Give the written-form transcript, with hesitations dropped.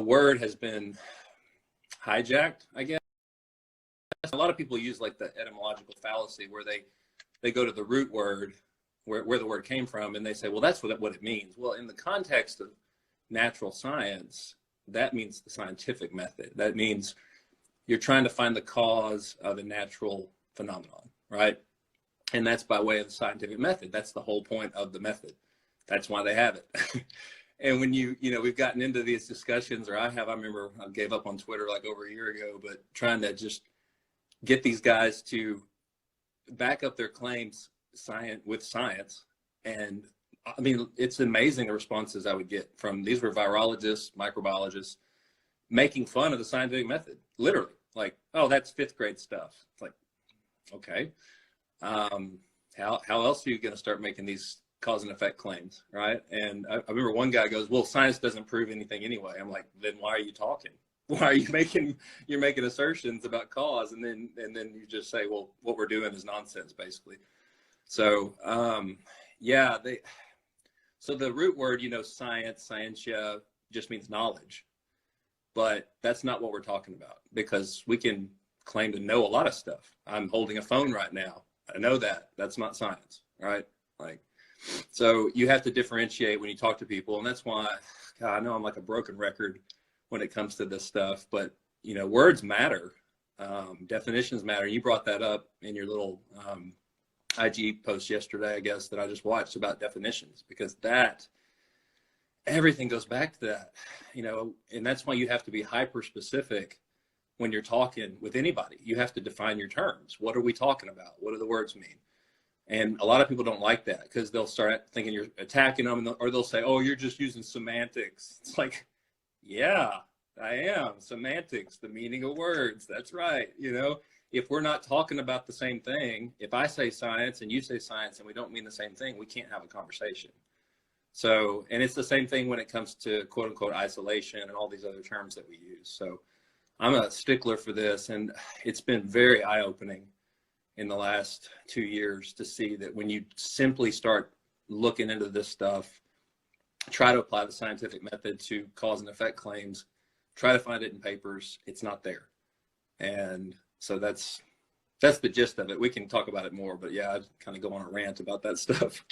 word has been hijacked, I guess. A lot of people use like the etymological fallacy where they go to the root word where the word came from, and they say, well, that's what it means. Well, in the context of natural science, that means the scientific method. That means you're trying to find the cause of a natural phenomenon, right? And that's by way of the scientific method. That's the whole point of the method. That's why they have it. And when we've gotten into these discussions, or I remember I gave up on Twitter like over a year ago, but trying to just get these guys to back up their claims with science. And I mean, it's amazing the responses I would get from, these were virologists, microbiologists, making fun of the scientific method, literally. Like, oh, that's fifth grade stuff. It's like, okay. How else are you going to start making these cause and effect claims, right? And I remember one guy goes, well, science doesn't prove anything anyway. I'm like, then why are you talking? Why are you making assertions about cause, and then you just say, well, what we're doing is nonsense, basically. So yeah, so the root word, science, scientia, just means knowledge, but that's not what we're talking about, because we can claim to know a lot of stuff. I'm holding a phone right now. I know that. That's not science, right? Like, so you have to differentiate when you talk to people, and that's why, God, I know I'm like a broken record when it comes to this stuff, but words matter, definitions matter. You brought that up in your little IG post yesterday, I guess, that I just watched about definitions, because everything goes back to that, and that's why you have to be hyper specific when you're talking with anybody. You have to define your terms. What are we talking about? What do the words mean? And a lot of people don't like that, because they'll start thinking you're attacking them, or they'll say, oh, you're just using semantics. It's like, yeah, I am. Semantics, the meaning of words. That's right. If we're not talking about the same thing, if I say science and you say science and we don't mean the same thing, we can't have a conversation. So, and it's the same thing when it comes to quote unquote isolation and all these other terms that we use. So I'm a stickler for this, and it's been very eye-opening in the last 2 years to see that when you simply start looking into this stuff, try to apply the scientific method to cause and effect claims, try to find it in papers, it's not there. And so that's the gist of it. We can talk about it more, but yeah, I'd kind of go on a rant about that stuff.